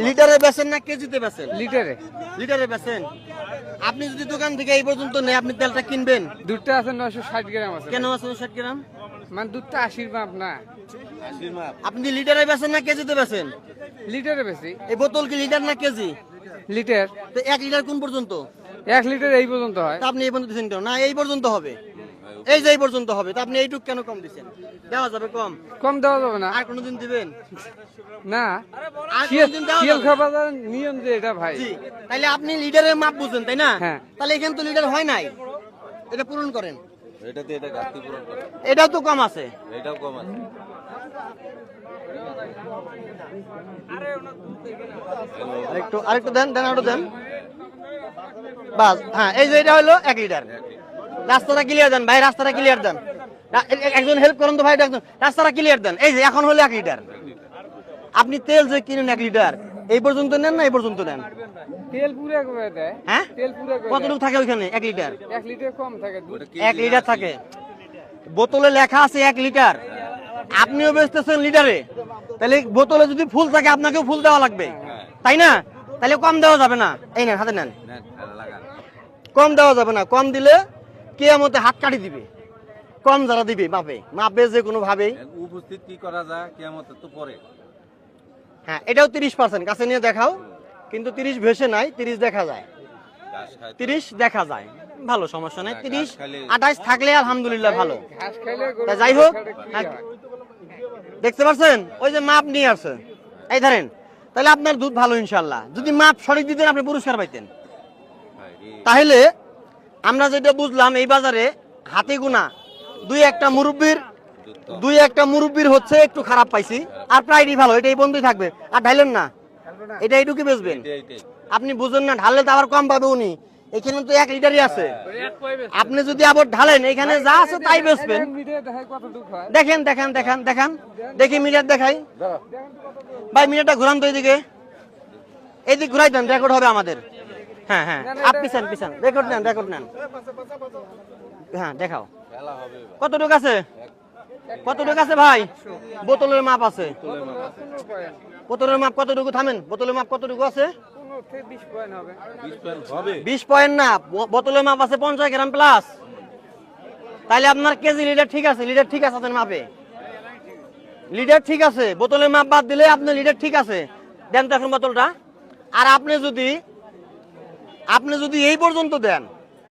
লিটারে বেচেন না কেজিতে বেচেন? লিটারে লিটারে বেচেন। আপনি যদি দোকান থেকে এই পর্যন্ত নেই, আপনি তেলটা কিনবেন? দুধটা আছে 960 গ্রাম আছে। কেন আছে 60 গ্রাম? মানে দুধটা 80 মাপ না। আপনি লিটারে বেচেন না কেজিতে বেচেন? লিটারে বেশি। এই বোতল কি লিটার না কেজি? লিটার। তো 1 লিটার কোন পর্যন্ত? 1 লিটার এই পর্যন্ত হয়। তা আপনি এই পর্যন্ত দিচ্ছেন কেন? না এই পর্যন্ত হবে, এই যে এই পর্যন্ত হবে, তা আপনি এইটুক কেন কম দিচ্ছেন? দেওয়া যাবে কম? কম দেওয়া যাবে না। আর কোনদিন দিবেন না, আর কোনদিন দেওয়া শিয়াল যাবে? খাবার নিয়ম যে এটা ভাই। জি, তাহলে আপনি লিটারের মাপ বুঝেন তাই না? হ্যাঁ। তাহলে এখানে তো লিটার হয় নাই, এটা পূরণ করেন। এটাতে এটা ঘাটতি পূরণ করে, এটাও তো কম আছে। এটাও কম আছে। আরেকটু দেন, আরো দেন। বাস, হ্যাঁ, এই যে এটা হলো 1 লিটার। রাস্তাটা ক্লিয়ার দেন ভাই, রাস্তাটা ক্লিয়ার দেন। একজন হেল্প করুন তো ভাই, একজন রাস্তাটা ক্লিয়ার দেন। এই যে এখন হলো 1 লিটার। আপনি তেল যে কিনেন 1 লিটার, এই পর্যন্ত নেন না এই পর্যন্ত নেন? তেল পুরো করে দেয়। হ্যাঁ, তেল পুরো করে কতটুকু থাকে ওইখানে 1 লিটার? 1 লিটার কম থাকে দুধ। 1 লিটার থাকে। বোতলে লেখা আছে 1 লিটার, আপনিও বেচতেছেন লিটারে, তাহলে বোতলে যদি ফুল থাকে আপনাকেও ফুল দেওয়া লাগবে, তাই না? তাহলে কম দেওয়া যাবে না। এই নেন, হাতে নেন। কম দেওয়া যাবে না। কম দিলে কিয়ামতে হাত কাটি দিবে। কম যারা দিবে মাপে যে কোনো ভাবেই। উপস্থিত কি করা যায় কিয়ামতের তো পরে। হ্যাঁ, এটাও 30%, কাছে নিয়ে দেখাও। কিন্তু 30 ভেসে নাই, 30 দেখা যায়। 30 দেখা যায়, ভালো, সমস্যা নাই। 30 28 থাকলে আলহামদুলিল্লাহ ভালো। ঘাস খাইলে গরু তা যাই হোক, কি হয়? দেখতে পাচ্ছেন ওই যে মাপ নিয়ে আসছে, এই ধরেন, তাহলে আপনার দুধ ভালো ইনশাল্লাহ। যদি মাপ সঠিক দিতেন আপনি পুরস্কার পাইতেন। তাহলে আমরা যেটা বুঝলাম, এই বাজারে হাতে গোনা দুই একটা মুরব্বির হচ্ছে একটু খারাপ পাইছি, আর প্রায়ই ভালো। এটা এই বন্ধুই থাকবে। আর ঢাইলেন না, এটা এইটুকু বেচবেন। আপনি বুঝেন না, ঢাললে তো আবার কম পাবে উনি। এখানে তো 1 লিটারই আছে। আপনি যদি আবার ঢালেন, এখানে যা আছে তাই বেচবেন। মিটার দেখায় কত দুধ হয়। দেখেন, দেখি মিটার দেখাই ভাই। মিটারটা ঘুরান তো এইদিকে, এইদিকে ঘুরাই দেন, রেকর্ড হবে আমাদের। হ্যাঁ, আপনি পিছান, রেকর্ড নেন। হ্যাঁ, দেখাও কতটুকু আছে ভাই? বোতলের মাপ আছে। বোতলের মাপ কতটুকু? থামেন, বোতলের মাপ কতটুকু আছে? 20 পয়েন্ট হবে। 20 পয়েন্ট না, বোতলের মাপ আছে 50 গ্রাম প্লাস। তাহলে আপনার কেজি লিটার ঠিক আছে, লিটার ঠিক আছে আপনার মাপে, লিটার ঠিক আছে। বোতলের মাপ বাদ দিলে আপনার লিটার ঠিক আছে। দেন তো এখন বোতলটা। আর আপনি যদি এই পর্যন্ত দেন,